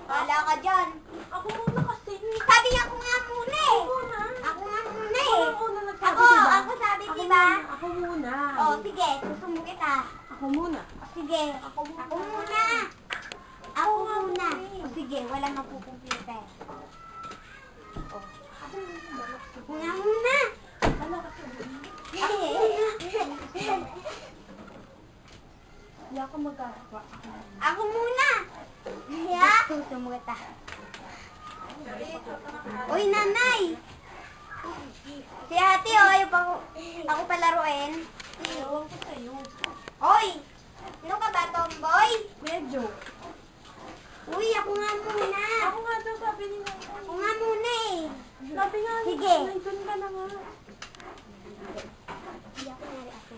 Wala ka dyan. Ako muna kasi. Sabi niya ako nga muna eh. Ako muna. Ako nga muna eh. Ako muna nagsabi, Ako, diba? ako sabi, Ako diba? muna. Ako muna. Oh, sige, susumbong kita. Ako muna. Sige, ako muna. Ako muna. Ako muna. O sige, walang mapupumpita. Oh. Ako nga muna. Ano kasi? Ako muna. Hindi ako magkakawa. Ako muna. Yeah. Susumbong kita. Uy, nanay. Si ate, oh, ayaw pa ako palaruin. Ewan ko sa'yo. Oy! Sino ka ba, tomboy? Medyo. Uy, ako nga muna. Ako nga daw sabi ni Nanay. Ako nga muna eh. Sabi nga ni Sige. Nanay, doon ka na nga. Hindi ako nari ate.